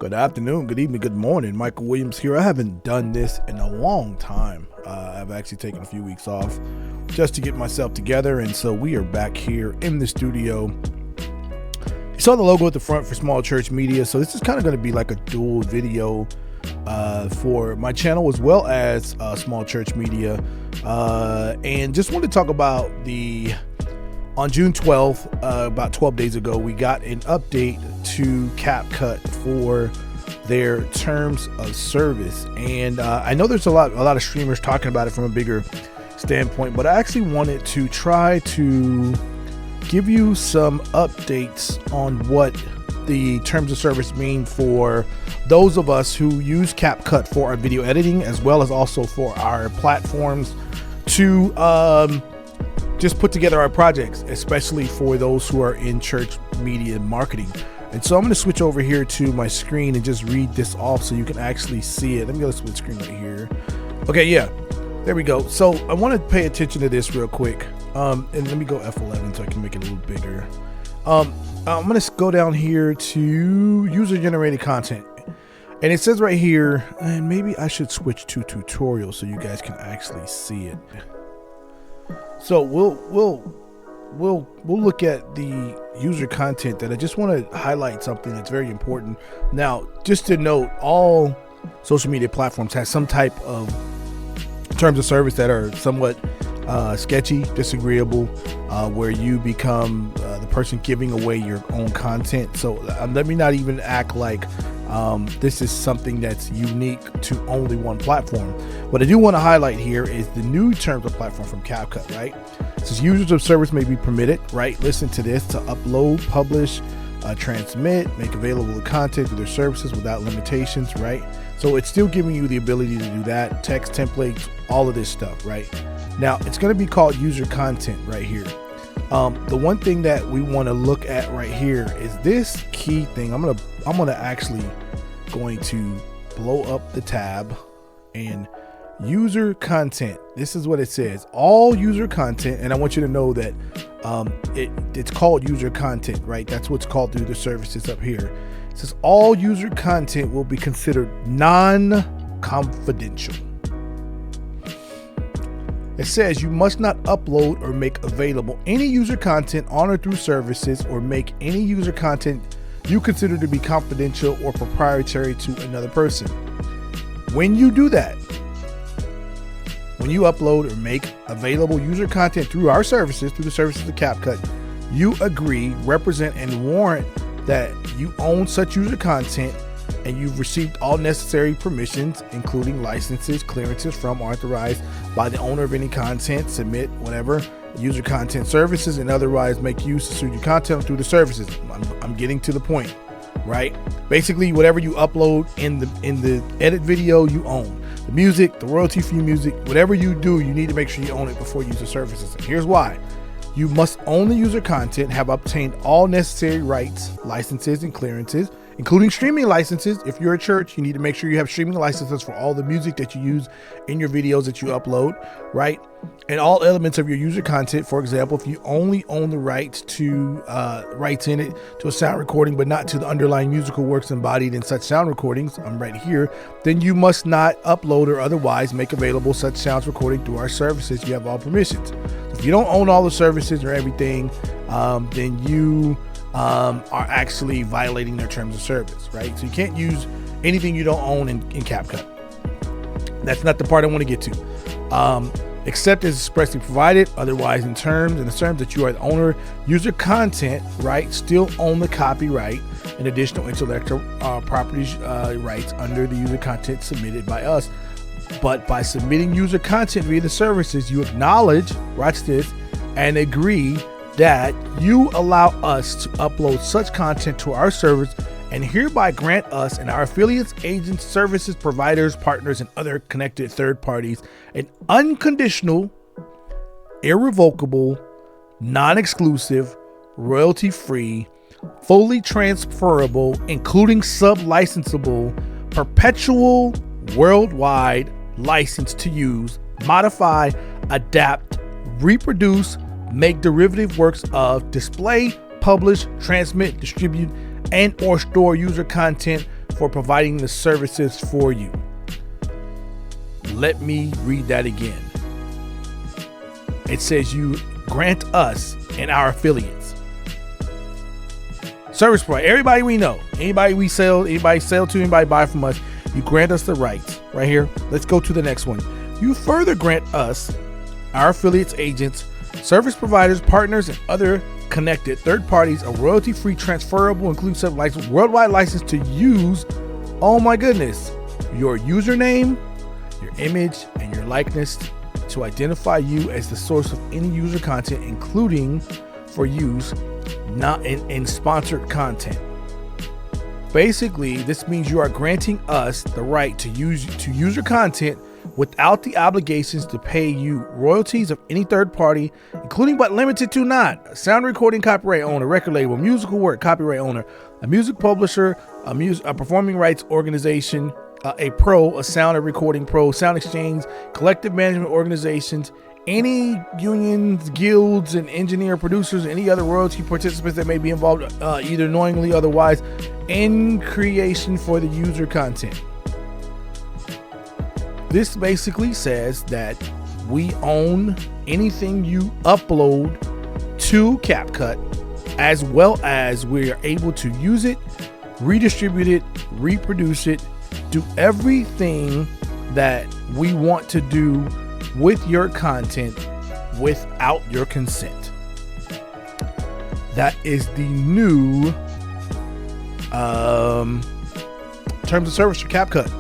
Good afternoon, good evening, good morning. Michael Williams here. I haven't done this in a long time. I've actually taken a few weeks off just to get myself together, and so we are back here in the studio. You saw the logo at the front for Small Church Media, so this is kind of going to be like a dual video for my channel as well as Small Church Media, and just want to talk about on June 12th, about 12 days ago, we got an update to CapCut for their terms of service. And I know there's a lot of streamers talking about it from a bigger standpoint, but I actually wanted to try to give you some updates on what the terms of service mean for those of us who use CapCut for our video editing, as well as also for our platforms to just put together our projects, especially for those who are in church media marketing. And so I'm going to switch over here to my screen and just read this off so you can actually see it. Let me go to the split screen right here. Okay, yeah, there we go. So I want to pay attention to this real quick. And let me go F11 so I can make it a little bigger. I'm going to go down here to user generated content. And it says right here, and maybe I should switch to tutorial so you guys can actually see it. So we'll look at the user content that I just want to highlight something that's very important. Now, just to note, all social media platforms have some type of terms of service that are somewhat sketchy, disagreeable, where you become the person giving away your own content. So let me not even act like this is something that's unique to only one platform. What I do want to highlight here is the new terms of platform from CapCut, right? It says users of service may be permitted, right? Listen to this, to upload, publish, transmit, make available the content to their services without limitations, right? So it's still giving you the ability to do that, text templates, all of this stuff, right? Now it's going to be called user content right here. The one thing that we want to look at right here is this key thing. I'm gonna actually going to blow up the tab and user content. This is what it says: all user content. And I want you to know that it's called user content, right? That's what's called through the services up here. It says all user content will be considered non-confidential. It says you must not upload or make available any user content on or through services, or make any user content you consider to be confidential or proprietary to another person. When you do that, when you upload or make available user content through our services, through the services of CapCut, you agree, represent, and warrant that you own such user content and you've received all necessary permissions, including licenses, clearances from authorized by the owner of any content, submit whatever user content services, and otherwise make use of your content through the services. I'm getting to the point, right? Basically, whatever you upload in the edit video, you own. The music, the royalty-free music, whatever you do, you need to make sure you own it before you use the services. And here's why. You must own the user content, have obtained all necessary rights, licenses, and clearances, including streaming licenses. If you're a church, you need to make sure you have streaming licenses for all the music that you use in your videos that you upload, right? And all elements of your user content. For example, if you only own the rights to rights in it to a sound recording, but not to the underlying musical works embodied in such sound recordings, I'm right here, then you must not upload or otherwise make available such sounds recording through our services. You have all permissions. If you don't own all the services or everything, then you are actually violating their terms of service, right? So you can't use anything you don't own in CapCut. That's not the part I want to get to. Except as expressly provided, otherwise in the terms that you are the owner, user content, right, still own the copyright and additional intellectual property rights under the user content submitted by us. But by submitting user content via the services, you acknowledge, watch this, and agree that you allow us to upload such content to our service, and hereby grant us and our affiliates, agents, services, providers, partners, and other connected third parties an unconditional, irrevocable, non-exclusive, royalty-free, fully transferable, including sub-licensable, perpetual, worldwide license to use, modify, adapt, reproduce, make derivative works of, display, publish, transmit, distribute, and or store user content for providing the services for you. Let me read that again. It says you grant us and our affiliates, service provider, everybody we know, anybody we sell, anybody sell to, anybody buy from us, you grant us the rights right here. Let's go to the next one. You further grant us, our affiliates, agents, service providers, partners, and other connected third parties a royalty-free, transferable, inclusive license, worldwide license to use, oh my goodness, your username, your image, and your likeness to identify you as the source of any user content, including for use not in sponsored content. Basically, this means you are granting us the right to use your content without the obligations to pay you royalties of any third party, including but limited to not a sound recording copyright owner, record label, musical work copyright owner, a music publisher, a performing rights organization, a pro, a sound and recording pro, sound exchange, collective management organizations, any unions, guilds, and engineer producers, any other royalty participants that may be involved, either knowingly or otherwise, in creation for the user content. This basically says that we own anything you upload to CapCut, as well as we are able to use it, redistribute it, reproduce it, do everything that we want to do with your content without your consent. That is the new terms of service for CapCut.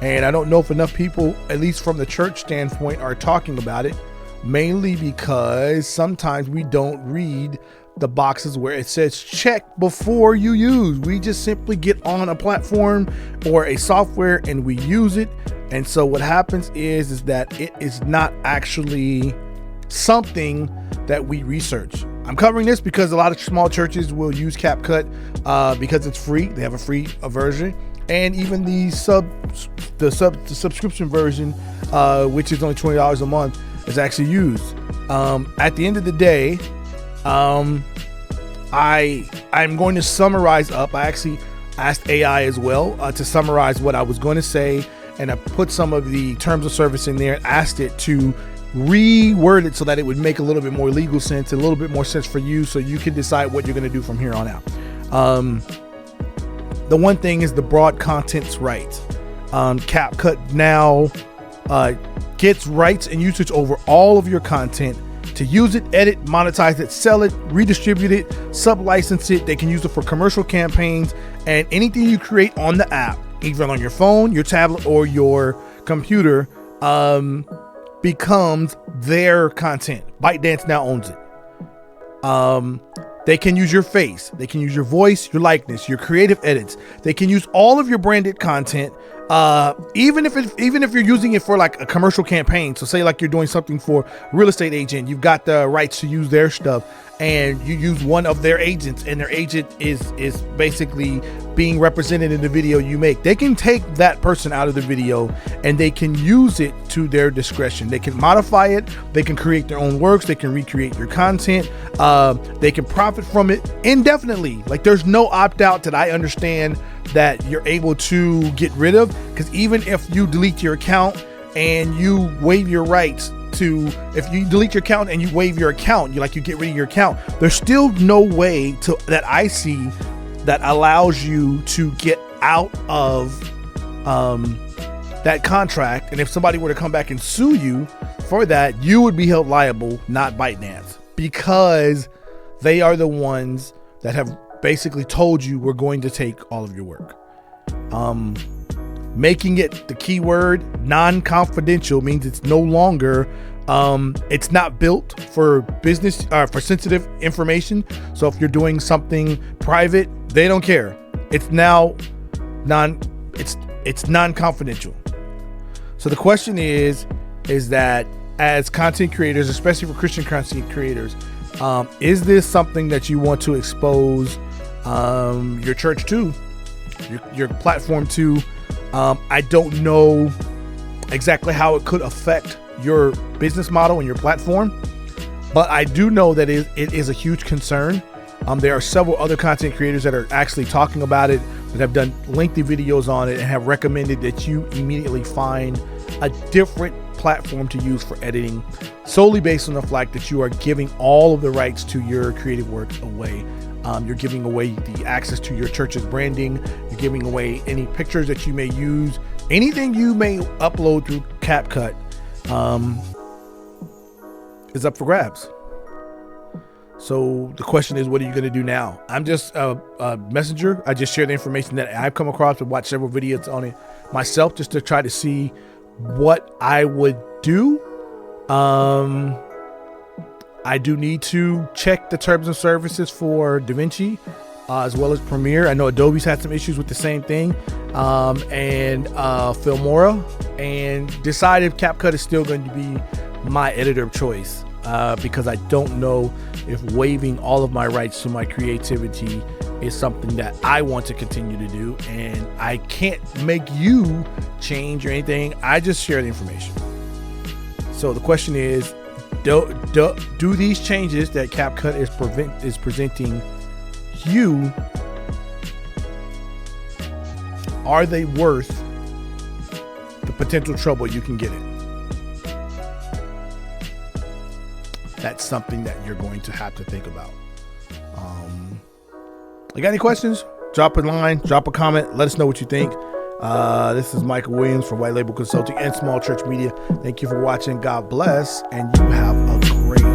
And I don't know if enough people, at least from the church standpoint, are talking about it, mainly because sometimes we don't read the boxes where it says check before you use. We just simply get on a platform or a software and we use it. And so what happens is that it is not actually something that we research. I'm covering this because a lot of small churches will use CapCut because it's free. They have a free version. And even the subscription version, which is only $20 a month, is actually used. At the end of the day, I'm going to summarize up. I actually asked AI as well to summarize what I was going to say, and I put some of the terms of service in there and asked it to reword it so that it would make a little bit more legal sense, a little bit more sense for you, so you can decide what you're going to do from here on out. The one thing is the broad contents rights. CapCut now gets rights and usage over all of your content to use it, edit, monetize it, sell it, redistribute it, sub-license it. They can use it for commercial campaigns, and anything you create on the app, either on your phone, your tablet, or your computer, becomes their content. ByteDance now owns it. They can use your face, they can use your voice, your likeness, your creative edits. They can use all of your branded content, even if you're using it for like a commercial campaign. So say like you're doing something for a real estate agent, you've got the rights to use their stuff, and you use one of their agents, and their agent is basically being represented in the video you make. They can take that person out of the video and they can use it to their discretion. They can modify it, they can create their own works, they can recreate your content, they can profit from it indefinitely. Like, there's no opt-out that I understand that you're able to get rid of, because even if you delete your account and you waive your rights to, if you delete your account and you waive your account, you get rid of your account, there's still no way to that I see that allows you to get out of that contract. And if somebody were to come back and sue you for that, you would be held liable, not ByteDance, because they are the ones that have basically told you we're going to take all of your work. Making it the keyword non-confidential means it's no longer, it's not built for business, for sensitive information. So if you're doing something private, they don't care. It's now it's non-confidential. So the question is that as content creators, especially for Christian content creators, is this something that you want to expose your church to, your platform to? I don't know exactly how it could affect your business model and your platform, but I do know that it is a huge concern. There are several other content creators that are actually talking about it. that have done lengthy videos on it and have recommended that you immediately find a different platform to use for editing, solely based on the fact that you are giving all of the rights to your creative work away. You're giving away the access to your church's branding. You're giving away any pictures that you may use, anything you may upload through CapCut is up for grabs. So the question is, what are you going to do now? I'm just a messenger. I just share the information that I've come across and watched several videos on it myself, just to try to see what I would do. I do need to check the terms of services for DaVinci as well as Premiere. I know Adobe's had some issues with the same thing, and Filmora, and decide if CapCut is still going to be my editor of choice, because I don't know if waiving all of my rights to my creativity is something that I want to continue to do, and I can't make you change or anything. I just share the information. So the question is, do these changes that CapCut is presenting you, are they worth the potential trouble you can get in? That's something that you're going to have to think about. You got any questions? Drop a line, drop a comment, let us know what you think. This is Michael Williams from White Label Consulting and Small Church Media. Thank you for watching. God bless, and you have a great